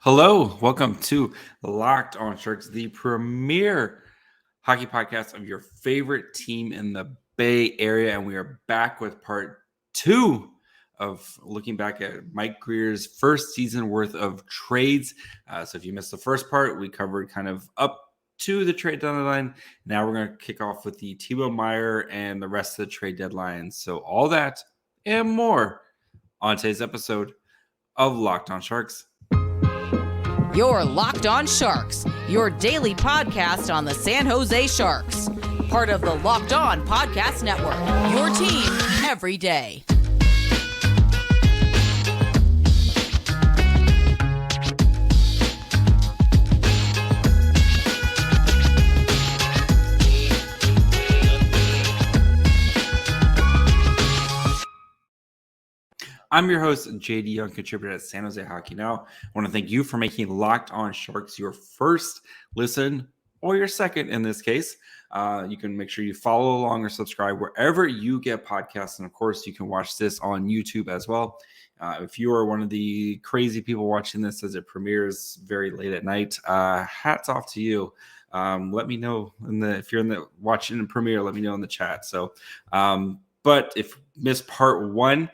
Hello, welcome to Locked On Sharks, the premier hockey podcast of your favorite team in the Bay Area. And we are back with part two of looking back at Mike Grier's first season worth of trades. So if you missed the first part, we covered kind of up to the trade deadline. Now we're going to kick off with the Timo Meyer and the rest of the trade deadline. So all that and more on today's episode of Locked On Sharks. You're Locked On Sharks, your daily podcast on the San Jose Sharks. Part of the Locked On Podcast Network, your team every day. I'm your host, JD Young, contributor at San Jose Hockey Now. I want to thank you for making Locked On Sharks your first listen, or your second in this case. You can make sure you follow along or subscribe wherever you get podcasts. And of course, you can watch this on YouTube as well. If you are one of the crazy people watching this as it premieres very late at night, hats off to you. Let me know if you're watching the premiere, let me know in the chat. So, but if you missed part one,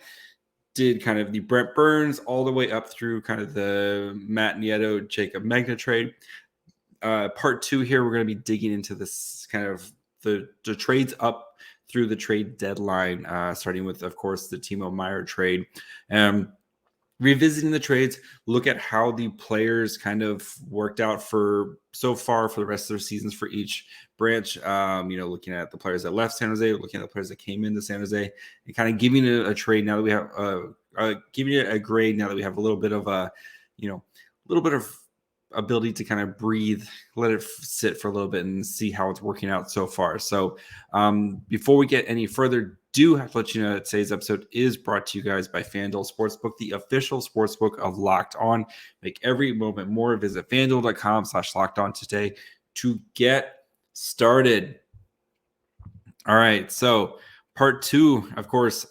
did kind of the Brent Burns all the way up through kind of the Matt Nieto, Jacob Magna trade. Part two here, we're going to be digging into this kind of the trades up through the trade deadline, starting with, of course, the Timo Meyer trade. Revisiting the trades, look at how the players kind of worked out so far for the rest of their seasons for each branch. Looking at the players that left San Jose, looking at the players that came into San Jose, and kind of giving it a trade now that we have, giving it a grade now that we have a little bit of ability to kind of breathe, let it sit for a little bit and see how it's working out so far. So before we get any further, do have to let you know that today's episode is brought to you guys by FanDuel Sportsbook, the official sportsbook of Locked On. Make every moment more. Visit FanDuel.com/LockedOn today to get started. All right, so part two, of course,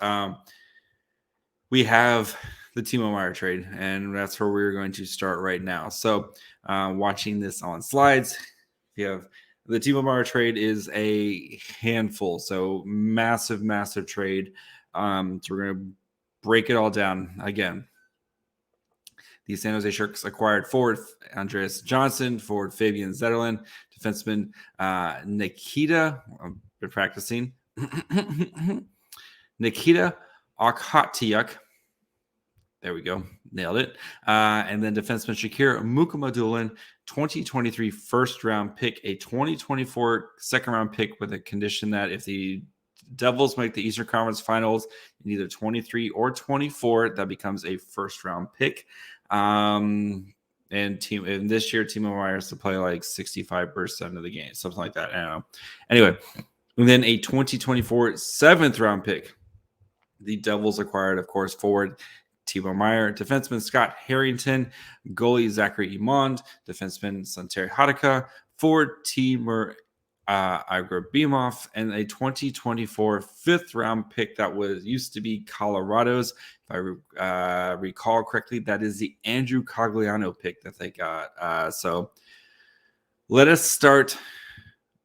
we have the Timo Meyer trade, and that's where we're going to start right now. So watching this on slides, we have the Timo Meyer trade is a handful, so massive trade. So we're going to break it all down again. The San Jose Sharks acquired forward Andreas Johnson, forward Fabian Zetterlund, defenseman Nikita. I've been practicing. Nikita Okhotyak. There we go. Nailed it. And then defenseman Shakir Mukhamadullin, 2023 first-round pick, a 2024 second-round pick with a condition that if the Devils make the Eastern Conference Finals in either 23 or 24, that becomes a first-round pick. And this year, Timo Meyer has to play like 65% of the game, something like that. I don't know. Anyway, and then a 2024 seventh-round pick. The Devils acquired, of course, forward Timo Meyer, defenseman Scott Harrington, goalie Zachary Imond, defenseman Santeri Hadaka, forward Timur Ibrahimov, and a 2024 fifth-round pick that used to be Colorado's. If I recall correctly, that is the Andrew Cogliano pick that they got. So let us start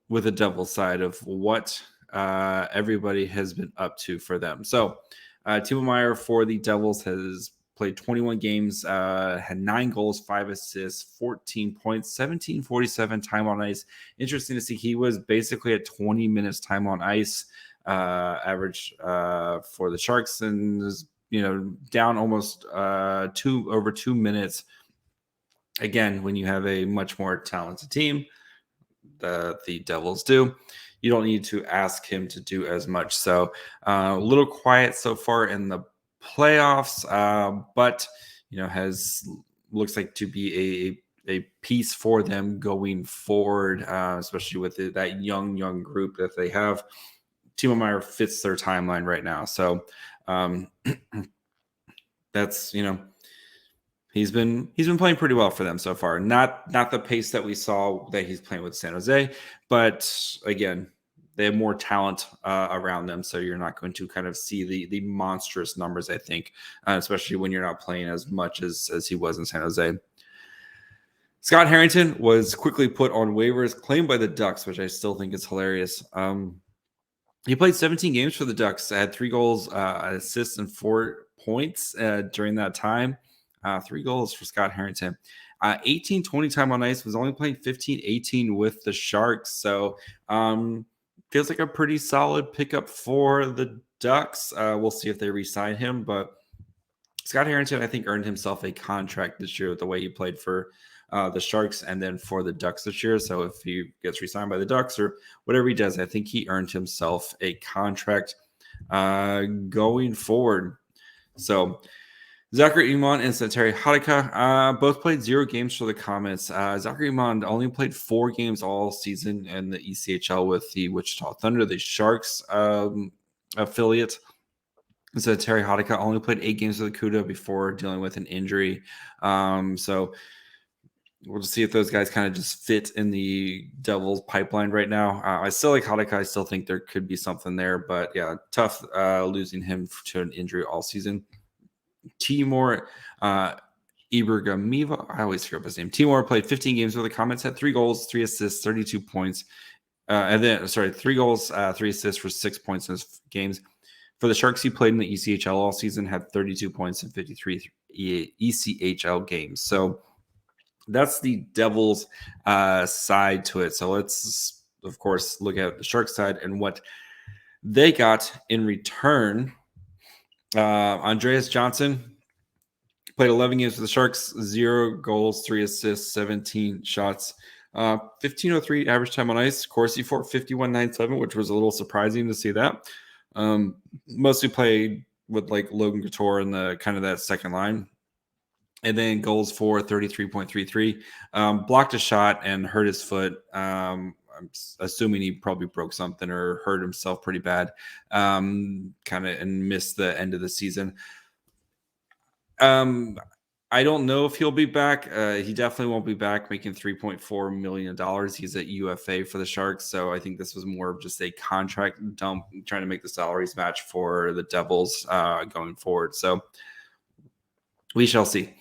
with the Devils side of what everybody has been up to for them. So Timo Meyer for the Devils has played 21 games, had 9 goals, 5 assists, 14 points, 1747 time on ice. Interesting to see he was basically at 20 minutes time on ice average for the Sharks, and is down almost over 2 minutes. Again, when you have a much more talented team, the Devils do, you don't need to ask him to do as much. So a little quiet so far in the playoffs, but looks like to be a piece for them going forward, especially with that young group that they have. Timo Meyer fits their timeline right now. So that's he's been playing pretty well for them so far. Not the pace that we saw that he's playing with San Jose, but again, they have more talent around them, so you're not going to kind of see the monstrous numbers, I think, especially when you're not playing as much as he was in San Jose. Scott Harrington was quickly put on waivers, claimed by the Ducks, which I still think is hilarious. He played 17 games for the Ducks, had 3 goals, assists, and 4 points during that time. 3 goals for Scott Harrington. 18-20 time on ice, was only playing 15-18 with the Sharks. So feels like a pretty solid pickup for the Ducks. We'll see if they re-sign him. But Scott Harrington, I think, earned himself a contract this year with the way he played for the Sharks and then for the Ducks this year. So if he gets re-signed by the Ducks or whatever he does, I think he earned himself a contract going forward. So Shakir Mukhamadullin and Terry Hadaka both played 0 games for the Comets. Shakir Mukhamadullin only played 4 games all season in the ECHL with the Wichita Thunder, the Sharks affiliate. So Terry Hadaka only played 8 games with the CUDA before dealing with an injury. So we'll just see if those guys kind of just fit in the Devils pipeline right now. I still like Hadaka. I still think there could be something there. But, yeah, tough losing him to an injury all season. Timur Ibrahimova, I always forget his name. Timur played 15 games with the Comets, had 3 goals, 3 assists, 32 points. 3 goals, 3 assists for 6 points in his games. For the Sharks, he played in the ECHL all season, had 32 points in 53 ECHL games. So that's the Devils side to it. So let's, of course, look at the Sharks side and what they got in return. Andreas Johnson played 11 games for the Sharks, 0 goals, 3 assists, 17 shots, 15:03 average time on ice. Corsi for 51.97, which was a little surprising to see that. Mostly played with like Logan Couture in the kind of that second line. And then goals for 33.33. Blocked a shot and hurt his foot. I'm assuming he probably broke something or hurt himself pretty bad, kind of, and missed the end of the season. I don't know if he'll be back. He definitely won't be back, making $3.4 million. He's at UFA for the Sharks, so I think this was more of just a contract dump, trying to make the salaries match for the Devils going forward. So we shall see.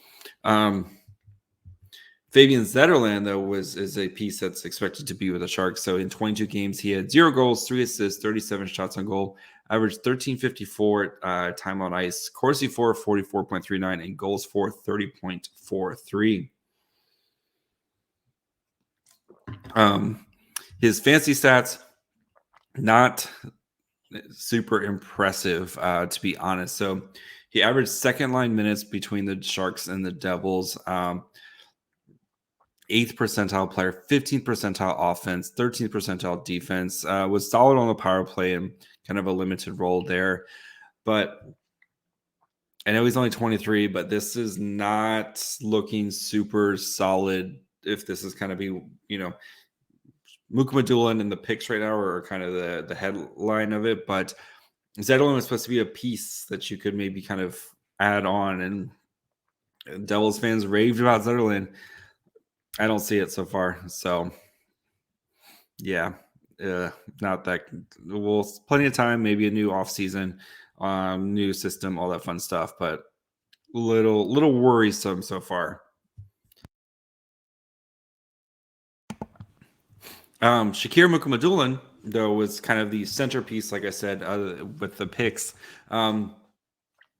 Fabian Zetterland, though, is a piece that's expected to be with the Sharks. So in 22 games, he had 0 goals, 3 assists, 37 shots on goal, averaged 13.54 time on ice, Corsi for 44.39, and goals for 30.43. His fantasy stats, not super impressive, to be honest. So he averaged second line minutes between the Sharks and the Devils. 8th percentile player, 15th percentile offense, 13th percentile defense. Was solid on the power play and kind of a limited role there. But I know he's only 23, but this is not looking super solid. If this is kind of be, Mukhamadullin in the picks right now are kind of the headline of it. But Zetterland was supposed to be a piece that you could maybe kind of add on. And Devils fans raved about Zetterland. I don't see it so far. So, yeah, not that. Well, plenty of time, maybe a new offseason, new system, all that fun stuff, but little worrisome so far. Shakir Mukhamadullin, though, was kind of the centerpiece, like I said, with the picks.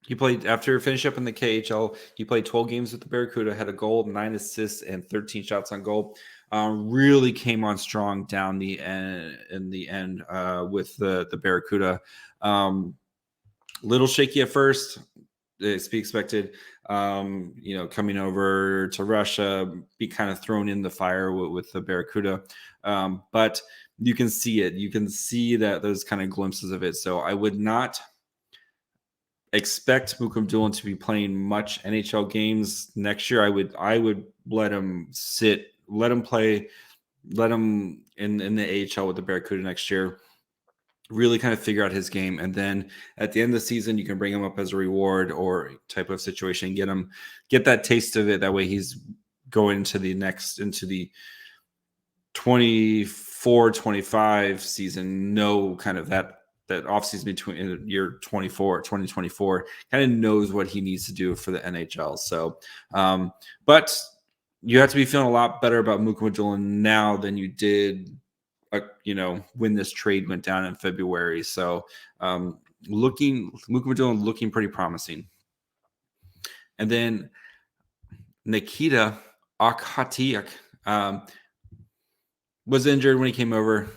He played after finishing up in the KHL. He played 12 games with the Barracuda, had a goal, 9 assists, and 13 shots on goal. Really came on strong down the end in the end with the Barracuda. Little shaky at first, it's to be expected. Coming over to Russia, be kind of thrown in the fire with the Barracuda. But you can see it. You can see that those kind of glimpses of it. So I would not expect Mukhamadullin to be playing much NHL games next year. I would let him sit, let him play, let him in the AHL with the Barracuda next year. Really kind of figure out his game, and then at the end of the season, you can bring him up as a reward or type of situation. Get that taste of it. That way, he's going into the 24-25 season. No kind of that offseason between year 2024, kind of knows what he needs to do for the NHL. So, but you have to be feeling a lot better about Mukhamadullin now than you did, when this trade went down in February. So Mukhamadullin looking pretty promising. And then Nikita Akhatiuk was injured when he came over.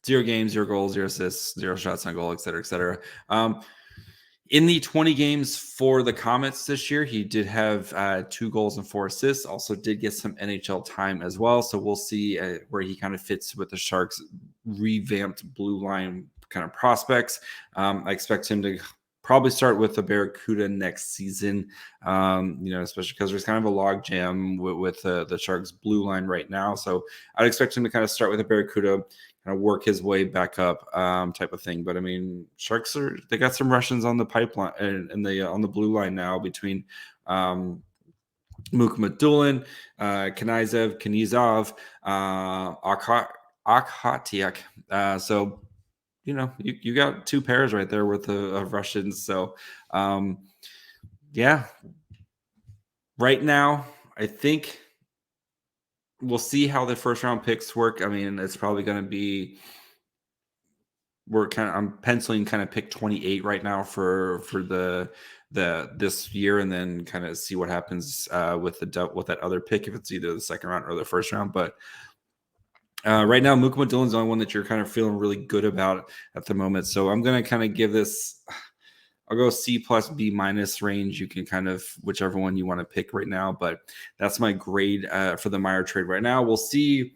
0 games, 0 goals, 0 assists, 0 shots on goal, et cetera, et cetera. In the 20 games for the Comets this year, he did have 2 goals and 4 assists. Also did get some NHL time as well. So we'll see where he kind of fits with the Sharks' revamped blue line kind of prospects. I expect him to probably start with the Barracuda next season, especially because there's kind of a log jam with the Sharks' blue line right now. So I'd expect him to kind of start with the Barracuda, kind of work his way back up, type of thing. But I mean, Sharks they got some Russians on the pipeline and on the blue line now between Mukhamadullin, Knizov, Akhatiuk. So you got 2 pairs right there with of Russians. So right now I think we'll see how the first round picks work. I mean, it's probably going to be I'm penciling kind of pick 28 right now for this year, and then kind of see what happens with that other pick, if it's either the second round or the first round. But right now, Mukhamadullin is the only one that you're kind of feeling really good about at the moment. So I'm going to kind of give this, I'll go C plus B minus range. You can kind of, whichever one you want to pick right now, but that's my grade for the Meier trade right now. We'll see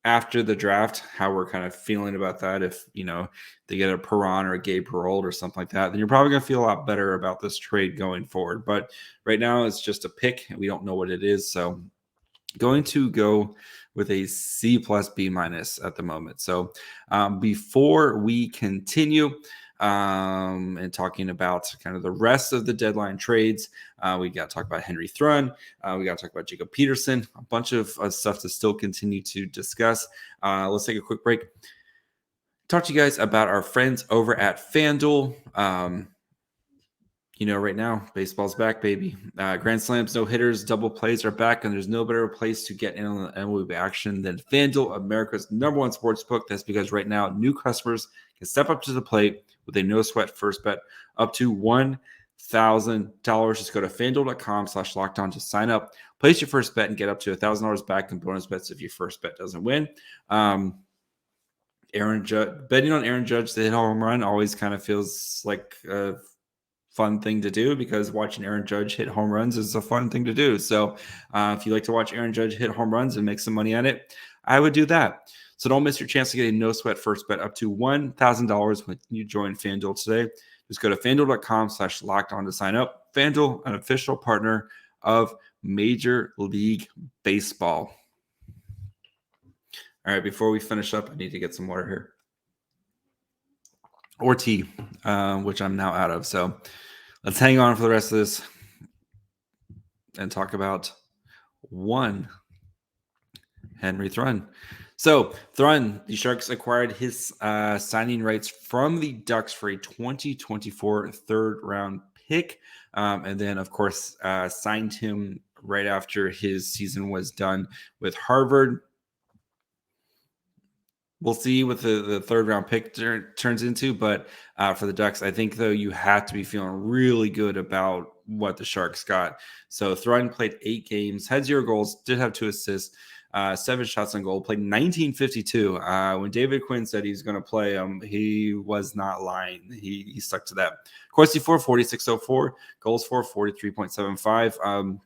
after the draft how we're kind of feeling about that. If, they get a Perron or a Gabe Perreault or something like that, then you're probably going to feel a lot better about this trade going forward. But right now it's just a pick and we don't know what it is. So going to go with a C plus B minus at the moment. So before we continue and talking about kind of the rest of the deadline trades, we got to talk about Henry Thun. We got to talk about Jacob Peterson, a bunch of stuff to still continue to discuss. Let's take a quick break. Talk to you guys about our friends over at FanDuel. Right now, baseball's back, baby. Grand slams, no hitters, double plays are back, and there's no better place to get in on the MLB action than FanDuel, America's #1 sports book. That's because right now, new customers can step up to the plate with a no-sweat first bet up to $1,000. Just go to FanDuel.com/lockedon to sign up. Place your first bet and get up to $1,000 back in bonus bets if your first bet doesn't win. Betting on Aaron Judge to hit home run always kind of feels like a fun thing to do, because watching Aaron Judge hit home runs is a fun thing to do. So if you like to watch Aaron Judge hit home runs and make some money on it, I would do that. So don't miss your chance to get a no-sweat first bet up to $1,000 when you join FanDuel today. Just go to FanDuel.com/lockedon to sign up. FanDuel, an official partner of Major League Baseball. All right, before we finish up, I need to get some water here. Or tea, which I'm now out of. So let's hang on for the rest of this and talk about one Henry Thun. So Thrun, the Sharks acquired his signing rights from the Ducks for a 2024 third-round pick, and then, of course, signed him right after his season was done with Harvard. We'll see what the third-round pick turns into, but for the Ducks, I think, though, you have to be feeling really good about what the Sharks got. So Thrun played 8 games, had 0 goals, did have 2 assists, 7 shots on goal, played 1952. When David Quinn said he was going to play him, he was not lying. He stuck to that. Corsi for 46.04, goals for 43.75.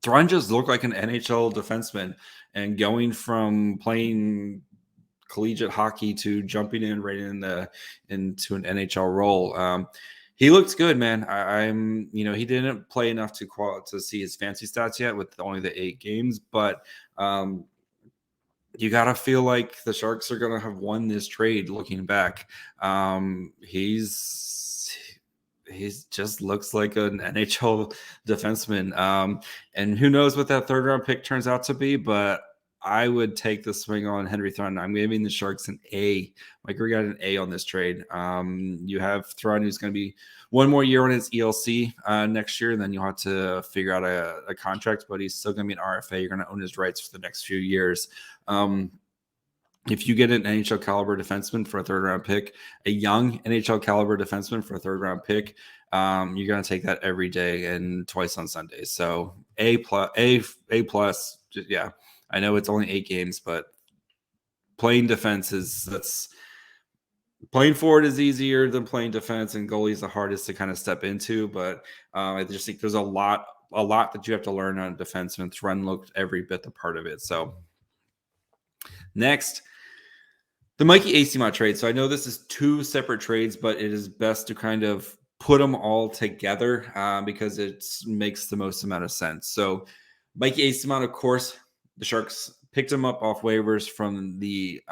Thrun just looked like an NHL defenseman, and going from playing collegiate hockey to jumping in right into an NHL role. He looks good, man. He didn't play enough to see his fancy stats yet with only the 8 games, but you got to feel like the Sharks are going to have won this trade looking back. He's just looks like an NHL defenseman. And who knows what that third round pick turns out to be, but I would take the swing on Henry Thun. I'm giving the Sharks an A. Mike Grier got an A on this trade. You have Thrun, who's going to be one more year on his ELC next year, and then you'll have to figure out a contract, but he's still going to be an RFA. You're going to own his rights for the next few years. If you get an NHL caliber defenseman for a third round pick, a young NHL caliber defenseman for a third round pick, you're going to take that every day and twice on Sundays. So A plus. Yeah, I know it's only 8 games, but playing defense playing forward is easier than playing defense, and goalie is the hardest to kind of step into. But I just think there's a lot that you have to learn on defense, and Thrun looked every bit the part of it. So next, the Mikey Eyssimont trade. So I know this is 2 separate trades, but it is best to kind of put them all together because it makes the most amount of sense. So Mikey Eyssimont, of course, the Sharks picked him up off waivers from the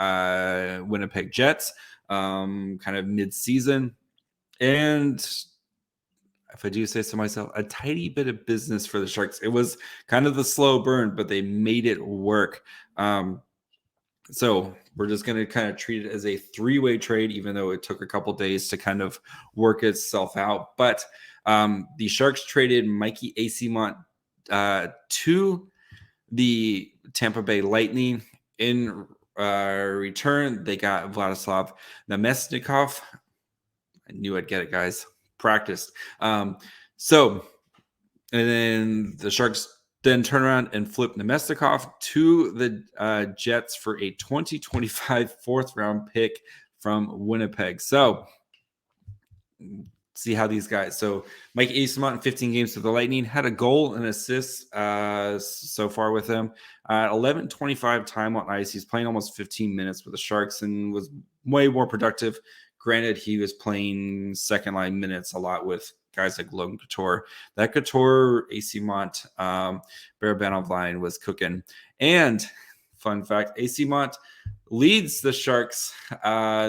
Winnipeg Jets, kind of mid-season. And if I do say so myself, a tiny bit of business for the Sharks. It was kind of the slow burn, but they made it work. So we're just going to kind of treat it as a 3-way trade, even though it took a couple days to kind of work itself out. But the Sharks traded Mikey Eyssimont to the Tampa Bay Lightning. In return, they got Vladislav Namestnikov. I knew I'd get it, guys. Practiced. And then the Sharks then turn around and flip Namestnikov to the Jets for a 2025 4th-round pick from Winnipeg. So see how these guys. So Mike Eyssimont in 15 games for the Lightning had a goal and assist so far with him. 11:25 time on ice. He's playing almost 15 minutes with the Sharks and was way more productive. Granted, he was playing second line minutes a lot with guys like Logan Couture. That Couture, Eyssimont, Barabanov line was cooking. And fun fact, Eyssimont leads the Sharks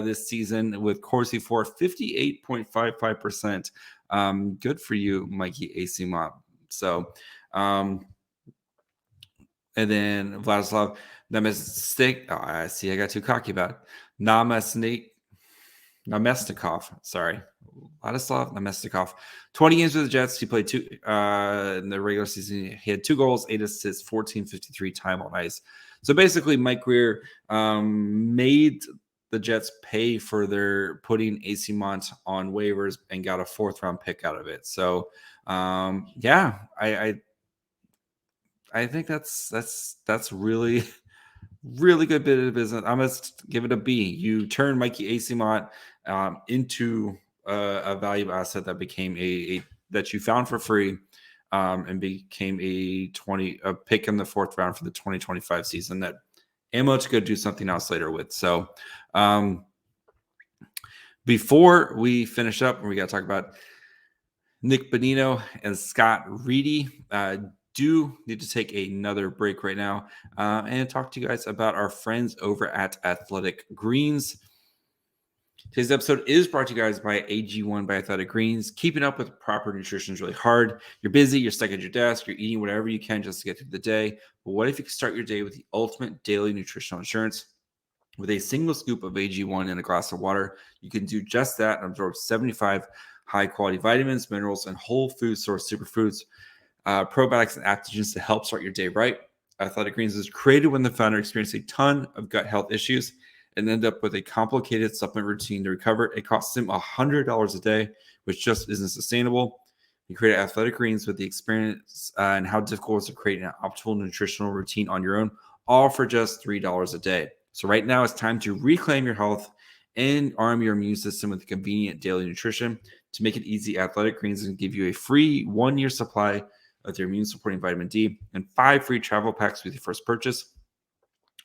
this season with Corsi for 58.55%. Good for you, Mikey Eyssimont. So, and then Vladislav Namestnikov. Oh, I see. I got too cocky about it. Namestnikov. Sorry. Vladislav Namestnikov. 20 games with the Jets. He played 2 in the regular season. He had 2 goals, 8 assists, 14:53 time on ice. So basically, Mike Grier made the Jets pay for their putting Eyssimont on waivers and got a 4th-round pick out of it. So, yeah, I think that's really, really good bit of business. I must give it a B. You turn Mikey Eyssimont into a valuable asset that became that you found for free. And became a pick in the 4th round for the 2025 season that ammo to go do something else later with. So before we finish up, we got to talk about Nick Bonino and Scott Reedy. Do need to take another break right now and talk to you guys about our friends over at Athletic Greens. Today's episode is brought to you guys by AG1 by Athletic Greens. Keeping up with proper nutrition is really hard. You're busy, you're stuck at your desk, you're eating whatever you can just to get through the day. But what if you could start your day with the ultimate daily nutritional insurance? With a single scoop of AG1 in a glass of water, you can do just that and absorb 75 high-quality vitamins, minerals, and whole food source superfoods, probiotics, and adaptogens to help start your day right. Athletic Greens was created when the founder experienced a ton of gut health issues and ended up with a complicated supplement routine to recover. It costs him $100 a day, which just isn't sustainable. He created Athletic Greens with the experience and how difficult it is to create an optimal nutritional routine on your own, all for just $3 a day. So right now it's time to reclaim your health and arm your immune system with convenient daily nutrition. To make it easy, Athletic Greens can give you a free 1-year supply of their immune-supporting vitamin D and 5 free travel packs with your first purchase.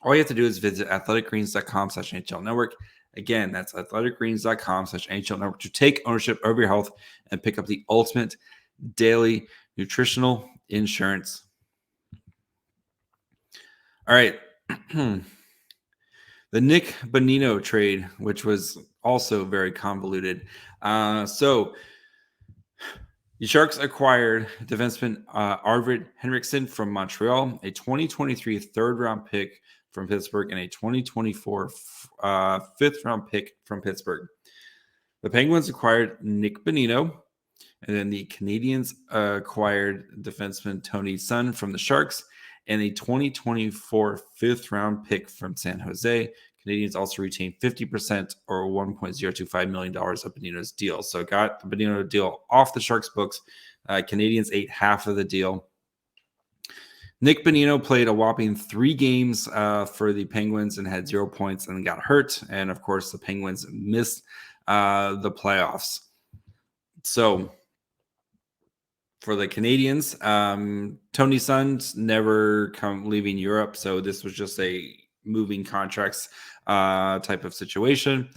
All you have to do is visit athleticgreens.com/NHL Network. Again, that's athleticgreens.com/NHL Network to take ownership over your health and pick up the ultimate daily nutritional insurance. All right. The Nick Bonino trade, which was also very convoluted. So the Sharks acquired defenseman Arvid Henriksen from Montreal, a 2023 3rd-round pick from Pittsburgh and a 2024 fifth-round pick from Pittsburgh. The Penguins acquired Nick Bonino, and then the Canadiens acquired defenseman Tony Thun from the Sharks and a 2024 fifth-round pick from San Jose. Canadiens also retained 50% or $1.025 million of Bonino's deal. So got the Bonino deal off the Sharks' books. Canadiens ate half of the deal. Nick Bonino played a whopping 3 games for the Penguins and had 0 points and got hurt. And, of course, the Penguins missed the playoffs. So for the Canadiens, Tony Thun's never leaving Europe. So this was just a moving contracts type of situation.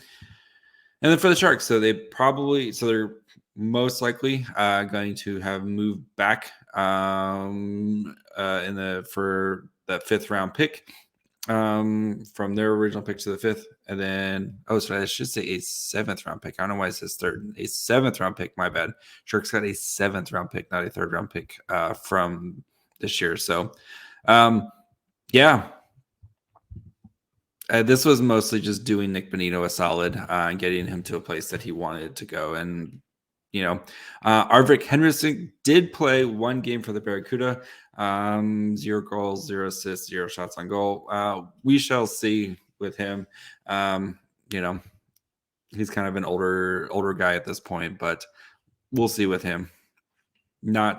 And then for the Sharks, they're most likely going to have moved back for that 5th round pick from their original pick to the 5th. And then, I should say a 7th round pick. I don't know why it says 3rd. A 7th round pick, my bad. Sharks got a 7th round pick, not a 3rd round pick from this year. So, this was mostly just doing Nick Bonino a solid and getting him to a place that he wanted to go. And, Arvik Henderson did play 1 game for the Barracuda. 0 goals, 0 assists, 0 shots on goal. We shall see with him. He's kind of an older guy at this point, but we'll see with him. Who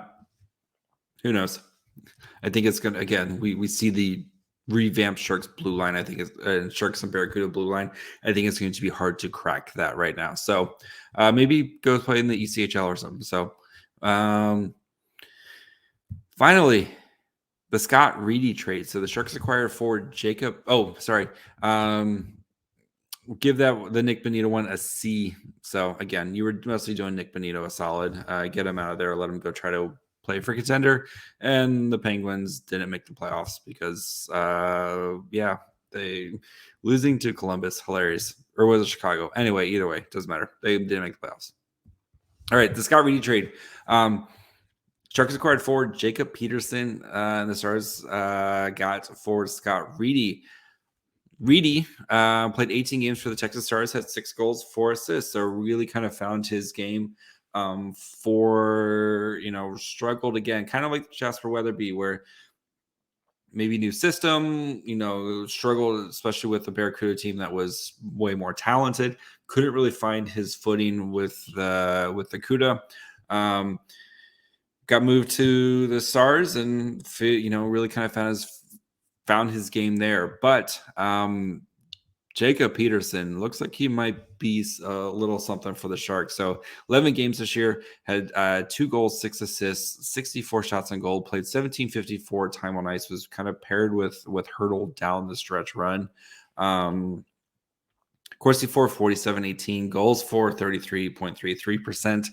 knows? I think it's going to, again, we see the revamped Sharks blue line. I think it's Sharks and Barracuda blue line. I think it's going to be hard to crack that right now. So maybe go play in the ECHL or something. So finally, the Scott Reedy trade. So the Sharks acquired forward Jacob. Give the Nick Bonino one a C. So again, you were mostly doing Nick Bonino a solid. Get him out of there. Let him go try to play for contender. And the Penguins didn't make the playoffs because, they losing to Columbus. Hilarious. Or was it Chicago? Anyway, either way, doesn't matter. They didn't make the playoffs. All right, the Scott Reedy trade. Sharks acquired forward Jacob Peterson, and the Stars got forward Scott Reedy. Reedy played 18 games for the Texas Stars, had 6 goals, 4 assists. So really kind of found his game struggled again, kind of like Jasper Weatherby, where maybe new system, struggled, especially with the Barracuda team that was way more talented. Couldn't really find his footing with the CUDA. Got moved to the Stars and, really kind of found his game there. But Jacob Peterson looks like he might be a little something for the Sharks. So 11 games this year, had 2 goals, 6 assists, 64 shots on goal, played 1754 time on ice, was kind of paired with Hurdle down the stretch run. Corsi for 47-18, goals for 33.33%.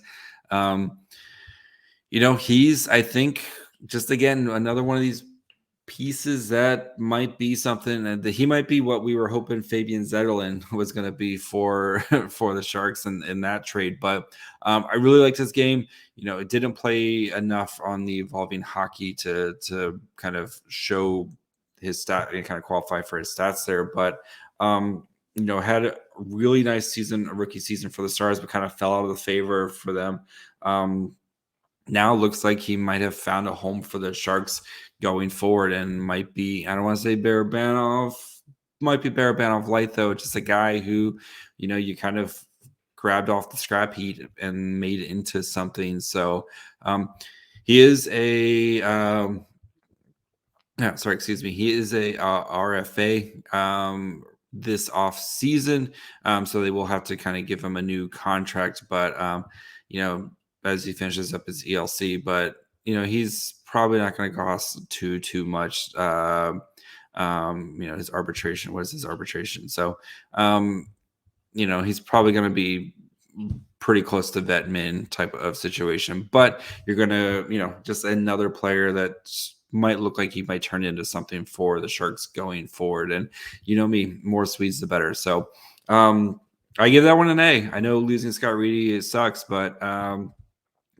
He's, I think, just again, another one of these pieces that might be something, and he might be what we were hoping Fabian Zetterlund was going to be for the Sharks in that trade. But I really liked his game. It didn't play enough on the evolving hockey to kind of show his stat and kind of qualify for his stats there. But had a really nice season, a rookie season for the Stars, but kind of fell out of the favor for them. Now looks like he might have found a home for the Sharks going forward, and might be, I don't want to say Barabanov, might be Barabanov light, though. Just a guy who, you kind of grabbed off the scrap heap and made it into something. So he is he is a RFA this off season. So they will have to kind of give him a new contract, but as he finishes up his ELC, but he's probably not going to cost too much. His arbitration was his arbitration. So, he's probably going to be pretty close to vet min type of situation, but you're going to, just another player that might look like he might turn into something for the Sharks going forward. And me, more Swedes, the better. So, I give that one an A. I know losing Scott Reedy, it sucks, but,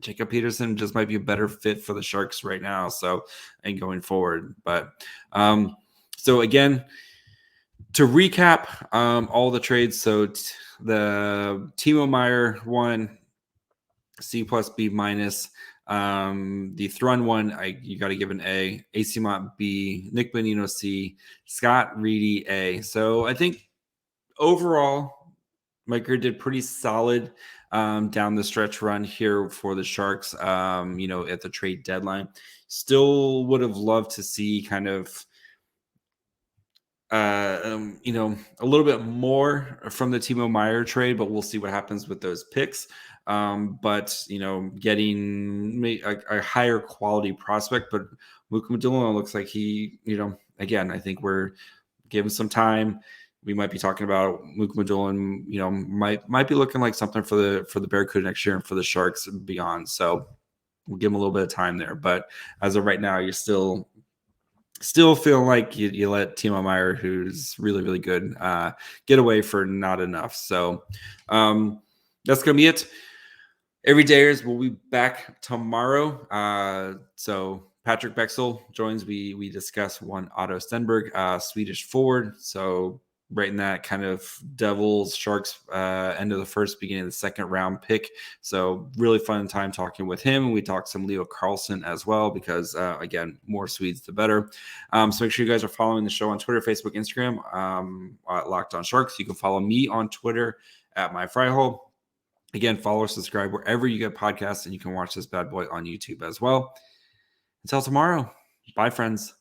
Jacob Peterson just might be a better fit for the Sharks right now. So, and going forward, but so again, To recap all the trades, so the Timo Meyer one, C plus B minus. The Thrun one, you got to give an A. Eyssimont B. Nick Bonino C. Scott Reedy A. So I think overall, Mike Grier did pretty solid down the stretch run here for the Sharks. At the trade deadline, still would have loved to see kind of a little bit more from the Timo Meyer trade, but we'll see what happens with those picks. But getting a higher quality prospect, but Mukhamadullin looks like he, again, I think we're giving some time. We might be talking about Mukhamadullin, might be looking like something for the Barracuda next year and for the Sharks and beyond. So we'll give him a little bit of time there. But as of right now, you're still feel like you let Timo Meyer, who's really, really good, get away for not enough. So that's going to be it. Everydayers will be back tomorrow. So Patrick Bexel joins. We discuss one Otto Stenberg, Swedish forward. So right in that kind of Devils, Sharks, end of the first, beginning of the second round pick. So really fun time talking with him. We talked some Leo Carlson as well because, again, more Swedes, the better. So make sure you guys are following the show on Twitter, Facebook, Instagram, at Locked On Sharks. You can follow me on Twitter at MyFryhole. Again, follow or subscribe wherever you get podcasts, and you can watch this bad boy on YouTube as well. Until tomorrow, bye, friends.